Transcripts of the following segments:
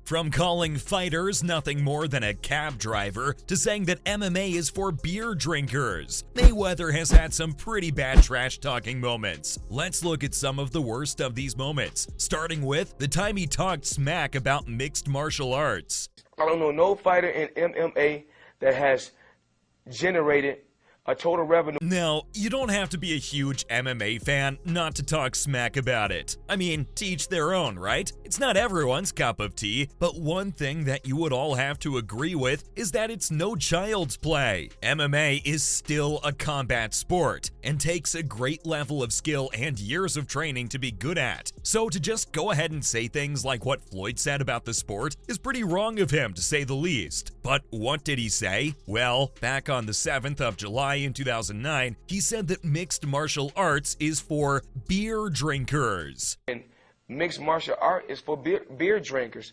From calling fighters nothing more than a cab driver to saying that MMA is for beer drinkers, Mayweather has had some pretty bad trash-talking moments. Let's look at some of the worst of these moments, starting with the time he talked smack about mixed martial arts. I don't know no fighter in MMA that has generated a total revenue. Now, you don't have to be a huge MMA fan not to talk smack about it. I mean, to each their own, right? It's not everyone's cup of tea, but one thing that you would all have to agree with is that it's no child's play. MMA is still a combat sport and takes a great level of skill and years of training to be good at. So to just go ahead and say things like what Floyd said about the sport is pretty wrong of him, to say the least. But what did he say? Well, back on the 7th of July in 2009, he said that mixed martial arts is for beer drinkers. And mixed martial art is for beer drinkers.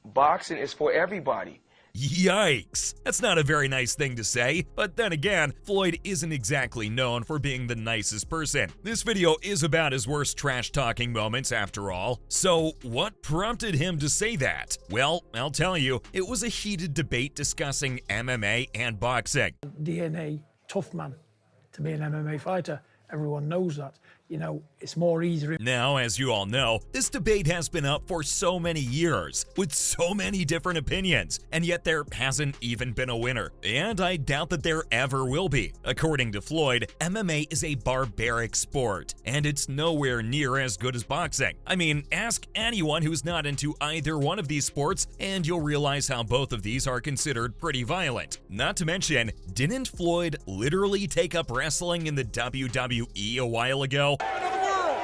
Boxing is for everybody. Yikes! That's not a very nice thing to say, but then again, Floyd isn't exactly known for being the nicest person. This video is about his worst trash-talking moments after all. So what prompted him to say that? Well, I'll tell you, it was a heated debate discussing MMA and boxing. DNA, tough man to be an MMA fighter. Everyone knows that. You know, it's more easier. Now, as you all know, this debate has been up for so many years, with so many different opinions, and yet there hasn't even been a winner. And I doubt that there ever will be. According to Floyd, MMA is a barbaric sport, and it's nowhere near as good as boxing. I mean, ask anyone who's not into either one of these sports, and you'll realize how both of these are considered pretty violent. Not to mention, didn't Floyd literally take up wrestling in the WWE a while ago? Of the world.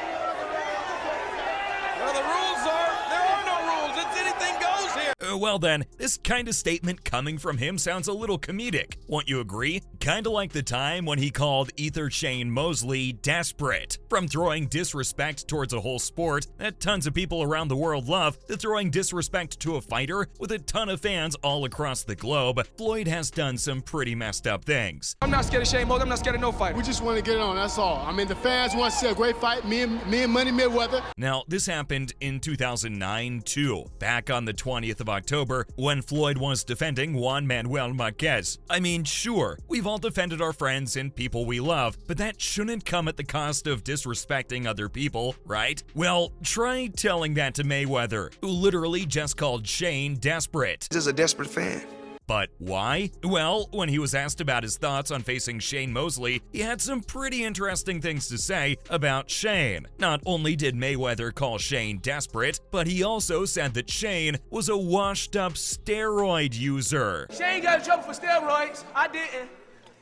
Well, the rules are, there are no rules. It's anything goes here. Well then, this kind of statement coming from him sounds a little comedic. Won't you agree? Kinda like the time when he called Shane Mosley desperate. From throwing disrespect towards a whole sport that tons of people around the world love, to throwing disrespect to a fighter with a ton of fans all across the globe, Floyd has done some pretty messed up things. I'm not scared of Shane Mosley. I'm not scared of no fight. We just want to get it on, that's all. I mean, the fans want to see a great fight, me and Money Mayweather. Now, this happened in 2009 too, back on the 20th of October, when Floyd was defending Juan Manuel Marquez. I mean, sure, we've all defended our friends and people we love, but that shouldn't come at the cost of disrespecting other people, right? Well, try telling that to Mayweather, who literally just called Shane desperate. Just a desperate fan. But why? Well, when he was asked about his thoughts on facing Shane Mosley, he had some pretty interesting things to say about Shane. Not only did Mayweather call Shane desperate, but he also said that Shane was a washed-up steroid user. Shane got in trouble for steroids. I didn't.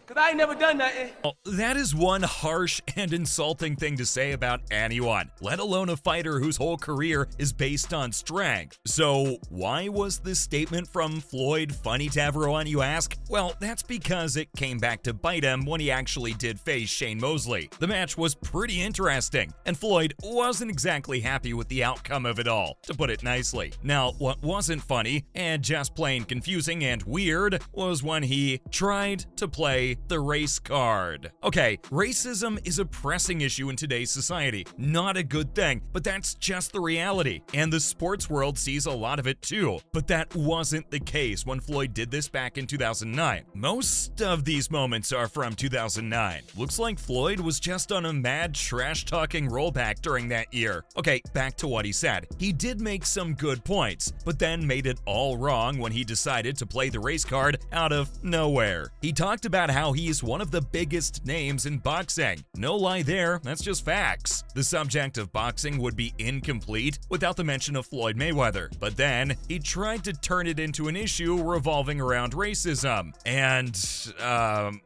Because I ain't never done nothing. Well, that is one harsh and insulting thing to say about anyone, let alone a fighter whose whole career is based on strength. So why was this statement from Floyd funny to everyone, you ask? Well, that's because it came back to bite him when he actually did face Shane Mosley. The match was pretty interesting, and Floyd wasn't exactly happy with the outcome of it all, to put it nicely. Now, what wasn't funny, and just plain confusing and weird, was when he tried to play the race card. Okay, racism is a pressing issue in today's society. Not a good thing, but that's just the reality. And the sports world sees a lot of it too. But that wasn't the case when Floyd did this back in 2009. Most of these moments are from 2009. Looks like Floyd was just on a mad trash-talking rollback during that year. Okay, back to what he said. He did make some good points, but then made it all wrong when he decided to play the race card out of nowhere. He talked about how he's one of the biggest names in boxing. No lie there, that's just facts. The subject of boxing would be incomplete without the mention of Floyd Mayweather, but then he tried to turn it into an issue revolving around racism. And,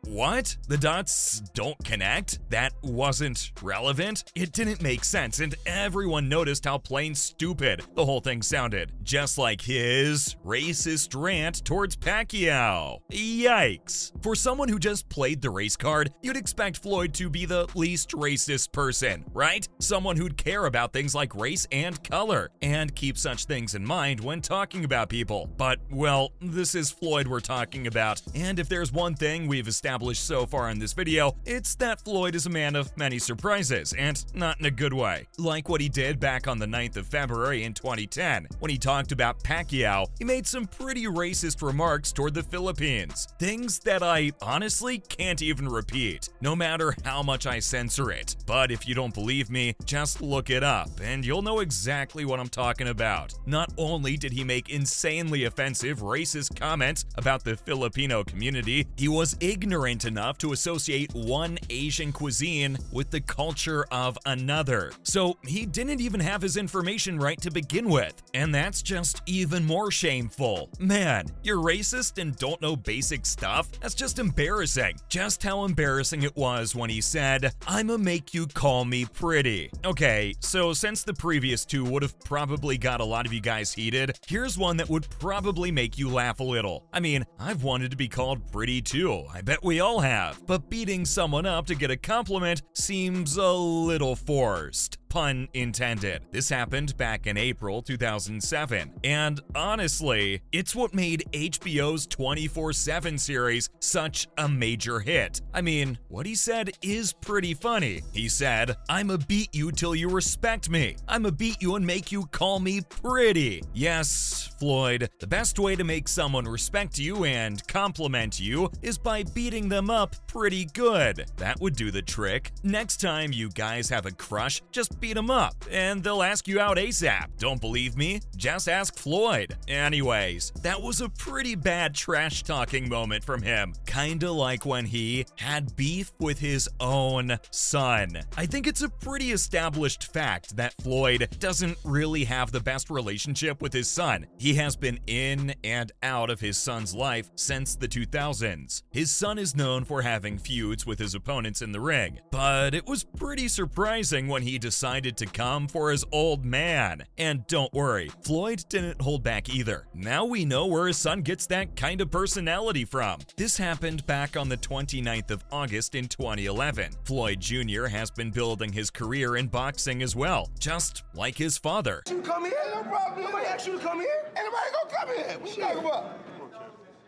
what? The dots don't connect? That wasn't relevant? It didn't make sense, and everyone noticed how plain stupid the whole thing sounded. Just like his racist rant towards Pacquiao. Yikes. For someone who just just played the race card, you'd expect Floyd to be the least racist person, right? Someone who'd care about things like race and color, and keep such things in mind when talking about people. But, well, this is Floyd we're talking about, and if there's one thing we've established so far in this video, it's that Floyd is a man of many surprises, and not in a good way. Like what he did back on the 9th of February in 2010, when he talked about Pacquiao, he made some pretty racist remarks toward the Philippines. Things that I honestly can't even repeat, no matter how much I censor it. But if you don't believe me, just look it up, and you'll know exactly what I'm talking about. Not only did he make insanely offensive, racist comments about the Filipino community, he was ignorant enough to associate one Asian cuisine with the culture of another. So he didn't even have his information right to begin with, and that's just even more shameful. Man, you're racist and don't know basic stuff? That's just embarrassing. Just how embarrassing it was when he said, "I'ma make you call me pretty." Okay, so since the previous two would have probably got a lot of you guys heated, here's one that would probably make you laugh a little. I mean, I've wanted to be called pretty too, I bet we all have, but beating someone up to get a compliment seems a little forced. Pun intended. This happened back in April 2007, and honestly, it's what made HBO's 24/7 series such a major hit. I mean, what he said is pretty funny. He said, "I'ma beat you till you respect me. I'ma beat you and make you call me pretty." Yes, Floyd, the best way to make someone respect you and compliment you is by beating them up pretty good. That would do the trick. Next time you guys have a crush, just beat them up, and they'll ask you out ASAP. Don't believe me? Just ask Floyd. Anyways, that was a pretty bad trash-talking moment from him. Kinda like when he had beef with his own son. I think it's a pretty established fact that Floyd doesn't really have the best relationship with his son. He has been in and out of his son's life since the 2000s. His son is known for having feuds with his opponents in the ring, but it was pretty surprising when he decided to come for his old man. And don't worry, Floyd didn't hold back either. Now we know where his son gets that kind of personality from. This happened back on the 29th of August in 2011. Floyd Jr. has been building his career in boxing as well, just like his father. You come here, no problem. Nobody asked you to come here. Ain't nobody gonna come here. What you talking about?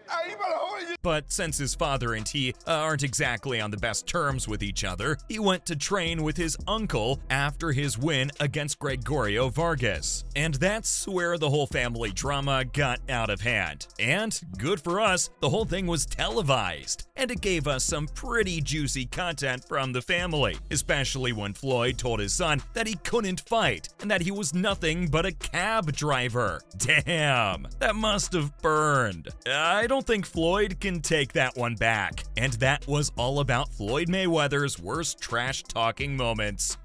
Hey, you better hold it. But since his father and he aren't exactly on the best terms with each other, he went to train with his uncle after his win against Gregorio Vargas. And that's where the whole family drama got out of hand. And good for us, the whole thing was televised, and it gave us some pretty juicy content from the family, especially when Floyd told his son that he couldn't fight and that he was nothing but a cab driver. Damn, that must have burned. I don't think Floyd can take that one back. And that was all about Floyd Mayweather's worst trash-talking moments.